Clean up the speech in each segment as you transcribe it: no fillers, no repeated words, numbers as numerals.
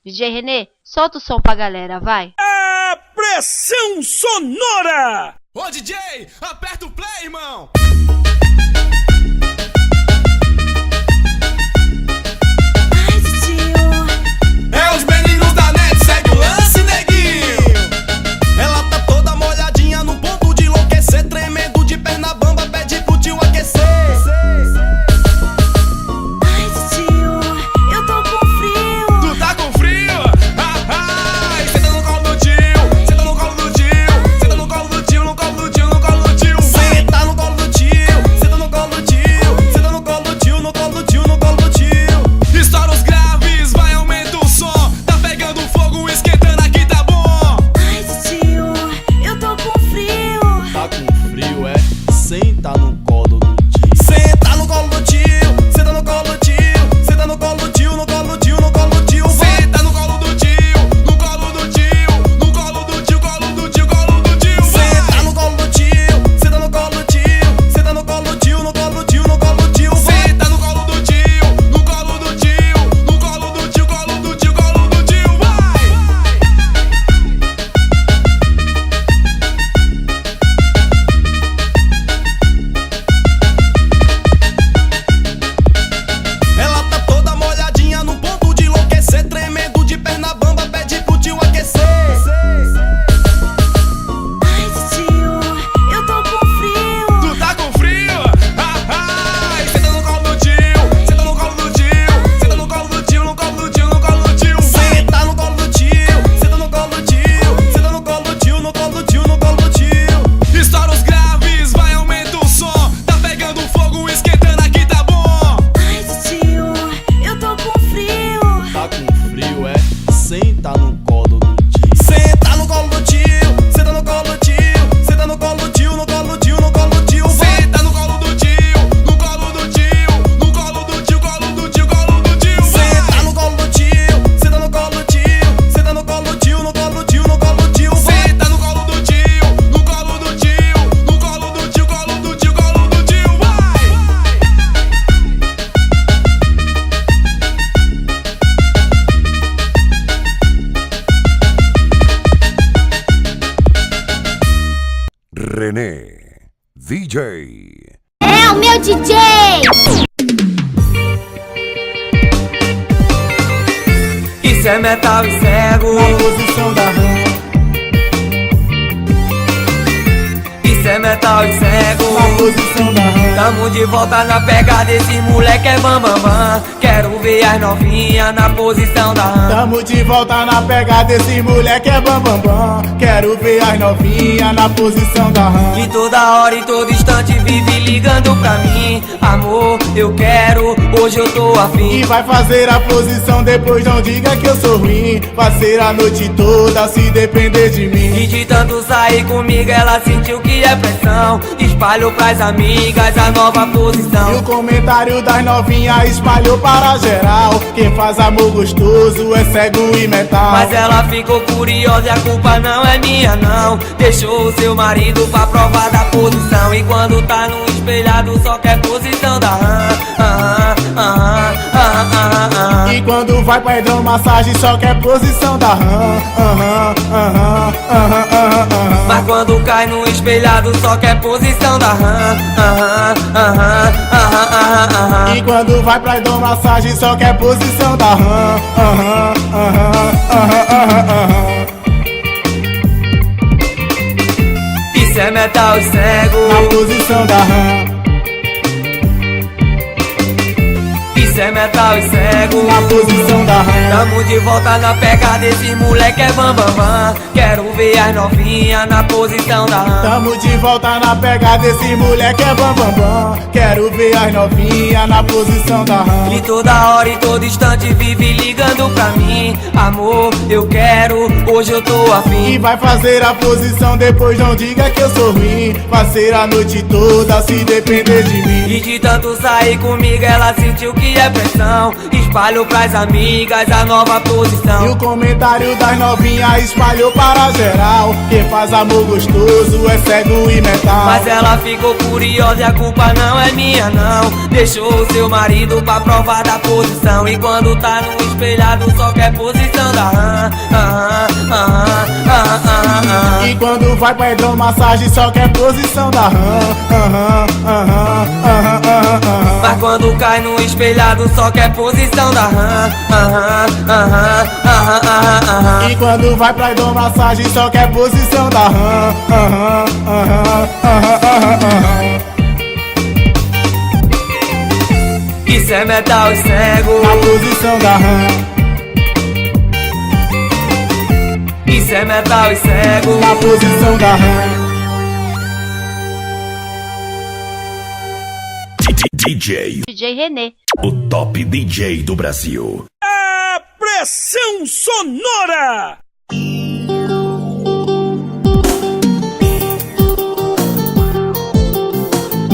DJ Renê, solta o som pra galera, vai. A pressão sonora! Ô DJ, aperta o play, irmão! É os meninos da net, segue o lance, neguinho! Ela tá toda molhadinha no ponto de enlouquecer, tremendo de perna bamba, pede pro tio aquecer. Ai, tio, eu tô com frio. Tu tá com frio? Ai, senta no colo do tio, senta no colo do tio, senta no colo do tio, no colo do tio, no colo do tio. Senta no colo do tio, senta no colo do tio, senta no colo do tio, no colo do tio, no colo do tio. Estoura os graves, vai aumenta o som, tá pegando fogo, esquentando aqui tá bom. Ai, tio, eu tô com frio. Tá com frio, é? Senta no colo do tio. Senta no colo do tio, senta no colo do tio, senta no colo do tio, no colo do tio, no colo do tio. Senta no colo do tio, no colo do tio, no colo do tio, colo do tio, colo do tio. Senta no colo do tio, senta no colo do tio, senta no colo do tio, no colo do tio, no colo do tio. Senta no colo do tio, no colo do tio, no colo do tio, colo do tio, colo do tio, vai! Ela tá toda molhadinha no ponto de enlouquecer, tremendo de perna bamba, pede pro tio aquecer. Ai, tio, eu tô com frio. Tu tá com frio? Ai, senta no colo do tio, senta no colo do tio, senta no colo do tio, no colo do tio, no colo do tio. Senta no colo do tio, senta no colo do tio, senta no colo do tio, no colo do tio, no colo do tio. Estoura os graves, vai aumenta o som, tá pegando fogo, esquentando aqui tá bom. Ai, tio, eu tô com frio. Tá com frio, é? Senta no colo do tio. Senta no colo do tio, senta no colo do tio, senta no colo do tio, no colo do tio, no colo do tio. Senta no colo do tio, no colo do tio, no colo do tio, colo do tio, colo do tio. Senta no colo do tio, senta no colo do tio, senta no colo do tio, no colo do tio, no colo do tio. Senta no colo do tio, no colo do tio, no colo do tio, colo do tio, colo do tio, vai! Renê, DJ. É o meu DJ! Isso é metal e cego. Na posição da rã. Isso é metal e cego. Na posição da rã. Tamo de volta na pegada, esse moleque é bam bam bam. Quero ver as novinhas na posição da rã. Tamo de volta na pegada, esse moleque é bam bam bam. Quero ver as novinhas na posição da rã. E toda hora e todo instante vive ligando pra mim. Amor, eu quero, hoje eu tô E afim. vai fazer a posição, depois não diga que eu sou ruim. Vai ser a noite toda se depender de E mim. de tanto sair comigo ela sentiu que é pressão. Espalhou pras amigas a nova E posição. o comentário das novinhas espalhou para geral. Quem faz amor gostoso é cego e metal. Mas ela ficou curiosa e a culpa não é minha não. Deixou o seu marido pra provar da posição. E quando tá no espelhado só quer posição da E quando vai pra hidromassagem só quer posição da rã. Mas quando cai no espelhado só quer posição da E quando vai pra hidromassagem só quer posição da rã. Isso é metal e Na cego. posição da rã. Isso é metal e cego. Na posição da rã. Tamo de volta na pegada, esse moleque é bam bam bam. Quero ver as novinhas na posição da rã. Tamo de volta na pegada, esse moleque é bam bam bam. Quero ver as novinhas na posição da rã. E toda hora e todo instante vive ligando pra mim. Amor, eu quero, hoje eu tô E afim. vai fazer a posição, depois não diga que eu sou ruim. Vai ser a noite toda se depender de mim. E de tanto sair comigo ela sentiu que é pressão. Espalhou pras amigas a nova E posição. o comentário das novinhas espalhou para geral. Quem faz amor gostoso é cego e metal. Mas ela ficou curiosa e a culpa não é minha não. Deixou o seu marido pra provar da posição. E quando tá no espelhado só quer posição da quando vai pra hidromassagem só quer posição da Mas quando cai no espelhado só quer posição da E quando vai pra hidromassagem só quer posição da Isso é metal cego. Na posição da Isso é metal cego. Na posição da DJ, DJ René. o top DJ do Brasil. A pressão sonora.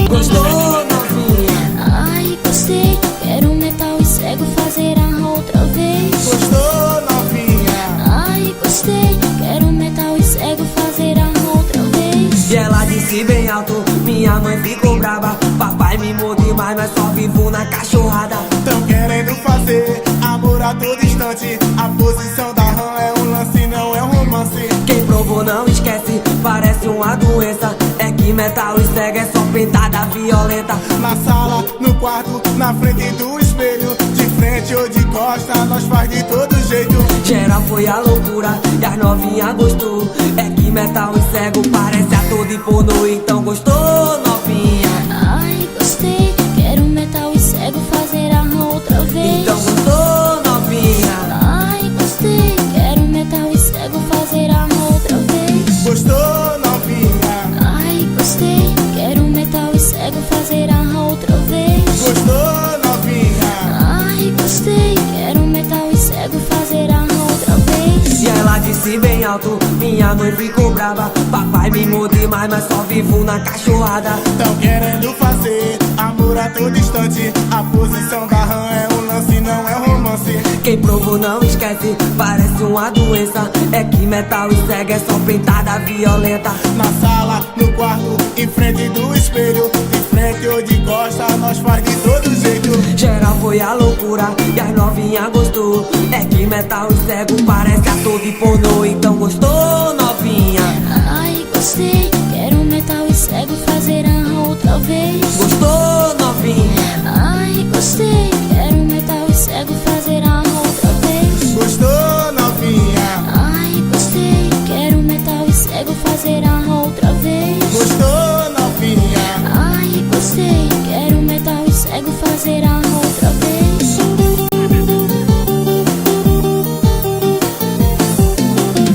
Gostou, novinha? Ai, gostei, quero metal e cego fazer a outra vez. Gostou, novinha? Ai, gostei, quero metal e cego fazer a outra vez. E ela disse bem alto, minha mãe ficou brava. Papai me mimou demais, mas só vivo na cachorrada. Tão querendo fazer amor a todo instante. A posição da é um lance, não é um romance. Quem provou não esquece, parece uma doença. É que metal e cego é só pentada violenta. Na sala, no quarto, na frente do espelho, de frente ou de costa, nós faz de todo jeito. Geral foi a loucura e as novinha gostou. É que metal e cego parece ator de pornô. Então gostou, novinha? Ai, gostei, quero metal e cego fazer a outra vez. Então gostou, novinha? Ai, gostei, quero metal e cego fazer a outra vez. Gostou, novinha? Ai, gostei, quero metal e cego fazer a outra vez. Gostou, novinha? Ai, gostei, quero metal e cego fazer a outra vez. E ela disse bem alto, minha mãe ficou brava. Papai me mimou demais, mas só vivo na cachorrada. Tão querendo fazer amor a todo instante. A posição da é um lance, não é um romance. Quem provou não esquece, parece uma doença. É que metal e cego é só pentada violenta. Na sala, no quarto, em frente do espelho, de frente ou de costa, nós faz de todo jeito. Geral foi a loucura e as novinha gostou. É que metal e cego parece ator de pornô. Então gostou, novinha? Ai, gostei, quero metal e cego fazer a outra vez. Gostou, novinha? Ai, gostei, quero metal e cego fazer a outra vez. Gostou, novinha? Ai, gostei, quero metal e cego fazer a outra vez. Gostou, novinha? Ai, gostei, quero metal e cego fazer a outra vez.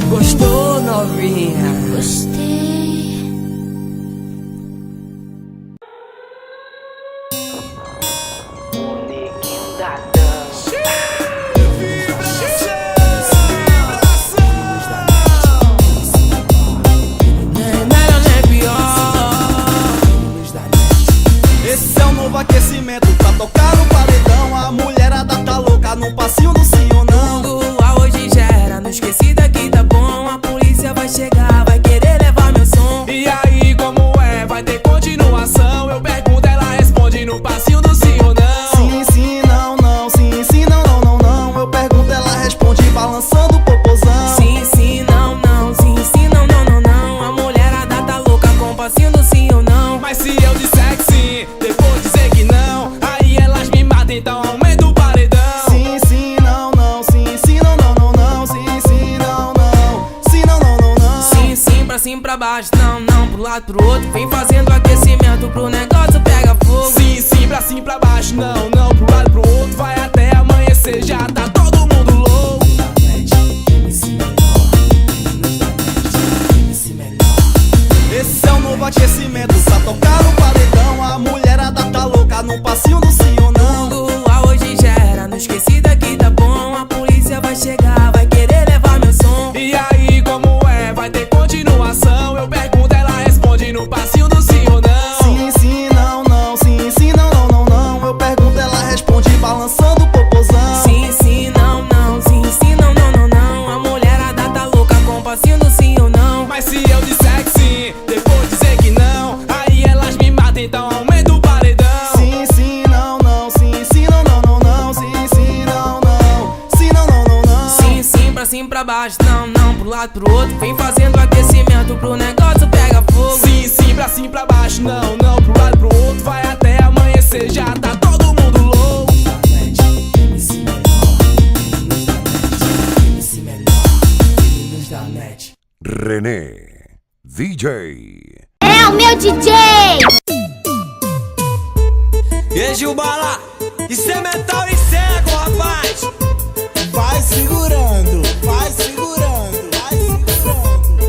Gostou, novinha? Gostei. Esse é o novo aquecimento pra tocar no paredão. A mulherada tá louca no passinho do sim ou não. A hoje já era, não esqueci daqui, tá bom. A polícia vai chegar, vai querer levar meu som. E aí, como é? Vai ter continuação? Eu pergunto, ela responde no passinho do sim ou não. Sim, sim, não, não. Sim, sim, não, não, não, não. Eu pergunto, ela responde balançando o popozão. Sim, sim, não, não. Sim, sim, não, não, não, não. A mulherada tá louca com o passinho do sim ou não. Mas se eu disser que sim, depois dizer que não, aí elas me matam, então aumenta o paredão. Sim, sim, não, não. Sim, sim, não, não, não, não. Sim, sim, não, não. Sim, não, não, não, não. Sim, sim, pra cima, pra baixo, não, não. Pro lado, pro outro, vem fazendo aquecimento pro negócio pega fogo. Sim, sim, pra cima, pra baixo, não, não. Pro lado, pro outro, vai até amanhecer, já tá todo mundo louco. Esse é o novo aquecimento pra tocar no paredão. A mulherada tá louca no passinho do sim ou não. A hoje já era, não esqueci daqui, tá bom. A polícia vai chegar, vai querer levar meu som. E aí, como é? Vai ter continuação? Eu pergunto, ela responde no passinho do sim ou não. Sim, sim, não, não. Sim, sim, não, não, não, não. Eu pergunto, ela responde balançando o popozão. Sim, sim, pra cima, pra baixo, não, não, pro lado, pro outro. Vem fazendo aquecimento pro negócio pega fogo. Sim, sim, pra cima, pra baixo, não, não, pro lado, pro outro. Vai até amanhecer, já tá todo mundo louco. René, DJ. É o meu DJ! E aí, Gilbala, isso é metal e cego, rapaz. Vai segurando, vai segurando, vai segurando.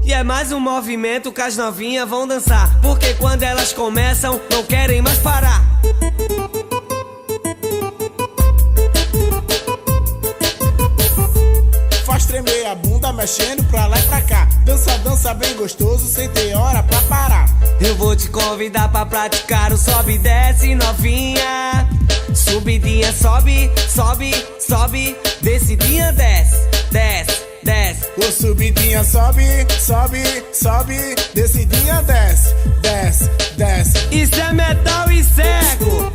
E é mais um movimento que as novinhas vão dançar, porque quando elas começam, não querem mais parar. Faz tremer a bunda mexendo pra lá e pra cá. Dança, dança bem gostoso sem ter hora pra parar. Eu vou te convidar pra praticar o sobe e desce, novinha. Subidinha, sobe, sobe, sobe. Descidinha, desce, desce, desce. Ô subidinha sobe, sobe, sobe. Descidinha desce, desce, desce. Isso é metal e cego.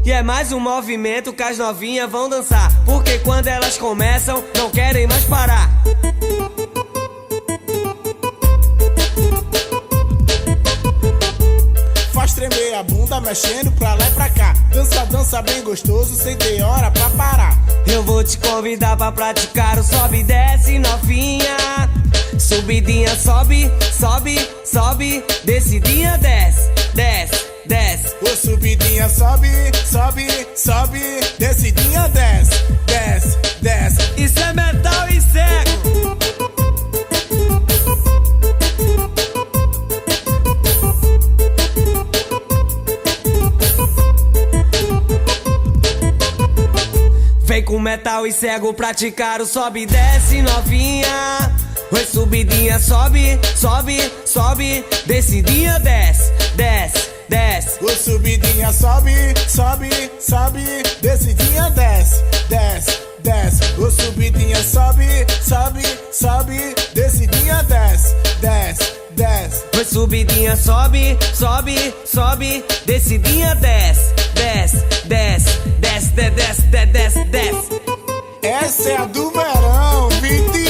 E é mais um movimento que as novinhas vão dançar, porque quando elas começam, não querem mais parar. Faz tremer a bunda mexendo pra lá e pra cá. Dança, dança bem gostoso sem ter hora pra parar. Eu vou te convidar pra praticar o sobe e desce, novinha. Subidinha, sobe, sobe, sobe. Descidinha, desce, desce, desce. Ô subidinha sobe, sobe, sobe. Descidinha desce, desce, desce. Isso é metal e cego. Vem com metal e cego praticar o sobe e desce, novinha. Oi, subidinha, sobe, sobe, sobe. Descidinha, desce, desce, desce. Ô subidinha sobe, sobe, sobe. Descidinha desce, desce, desce. Ô subidinha sobe, sobe, sobe. Descidinha desce, desce, desce. Oi, subidinha, sobe, sobe, sobe. Descidinha, desce, desce, desce, desce, desce, desce, desce, desce. Essa é a do verão, Viti.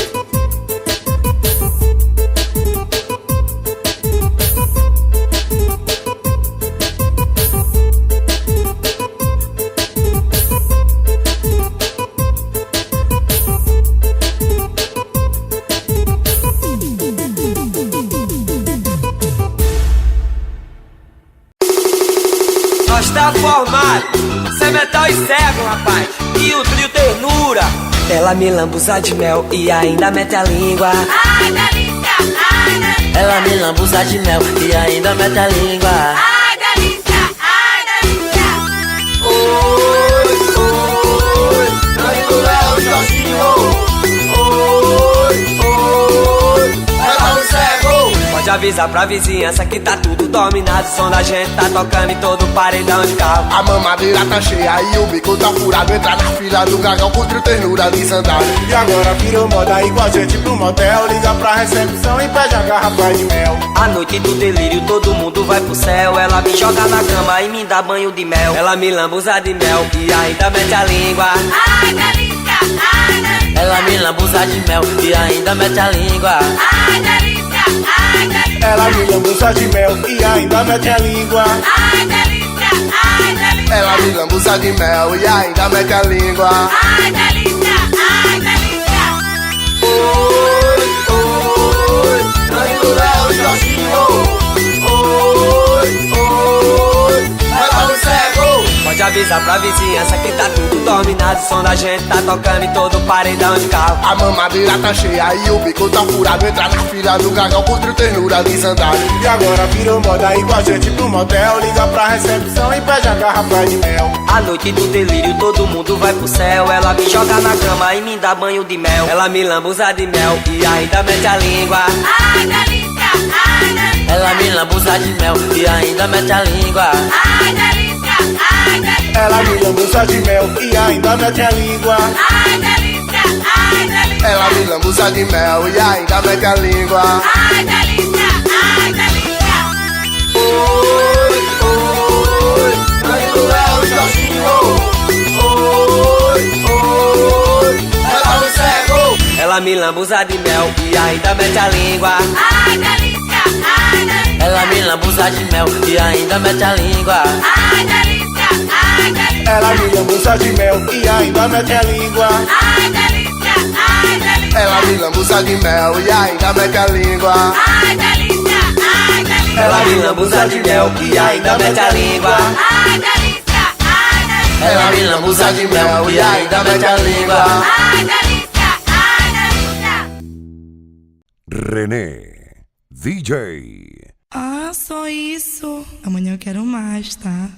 Nós tá formado, cê metal e cego, rapaz. E o trio ternura. Ela me lambuza de mel e ainda mete a língua. Ai, delícia, ai, delícia. Ela me lambuza de mel e ainda mete a língua. Ai, delícia, ai, delícia. Oi, oi, Danilo Léo Jorginho. Oi, oi, metal e cego. Pode avisar pra vizinhança que tá tudo dominado. O som da gente tá tocando em todo paredão de carro. A mamadeira tá cheia e o bico tá furado. Entra na fila do gagão com trio ternura de sandália. E agora virou moda ir com a gente pro motel. Liga pra recepção e pede a garrafa de mel. A noite do delírio todo mundo vai pro céu. Ela me joga na cama e me dá banho de mel. Ela me lambuza de mel e ainda mete a língua. Ai, delícia, ai, delícia. Ela me lambuza de mel e ainda mete a língua. Ai, delícia, ai, delícia. Ela me lambuza de mel e ainda mete a língua. Ai, delícia, ai, delícia. Ela me lambuza de mel e ainda mete a língua. Ai, delícia, ai, delícia. Oi, oi, Danilo Léo Jorginho. Oi, oi, metal e cego. Pode avisar pra vizinhança que tá tudo dominado. O som da gente tá tocando em todo paredão de carro. A mamadeira tá cheia e o bico tá furado. Entra na fila do gagão com trio ternura de sandália. E agora virou moda ir com a gente pro motel. Liga pra recepção e pede a garrafa de mel. A noite do delírio todo mundo vai pro céu. Ela me joga na cama e me dá banho de mel. Ela me lambuza de mel e ainda mete a língua. Ai, delícia, ai, delícia. Ela me lambuza de mel e ainda mete a língua. Ai, delícia, ai, delícia. Ela me lambuza de mel e ainda mete a língua. Ai, delícia, ai, delícia. Ela me lambuza de mel e ainda mete a língua. Ai, delícia, ai, delícia. Oi, oi, Danilo é o Jorginho. Oi, oi, ela me cego. Ela me lambuza de mel e ainda mete a língua. Ai, delícia, ai, delícia. Ela me lambuza de mel e ainda mete a língua. Ai, delícia, ai, delícia. Ela me lambuza de mel e ainda mete a língua. Ai, delícia, ai, delícia. Ela me lambuza de mel e ainda mete a língua. Ai, delícia, ai, delícia. Ela me lambuza de mel e ainda mete a língua. Ai, delícia, ai, delícia. Ela me lambuza de mel e ainda mete a língua. Ai, delícia, ai, delícia. René DJ. Ah, só isso. Amanhã eu quero mais, tá?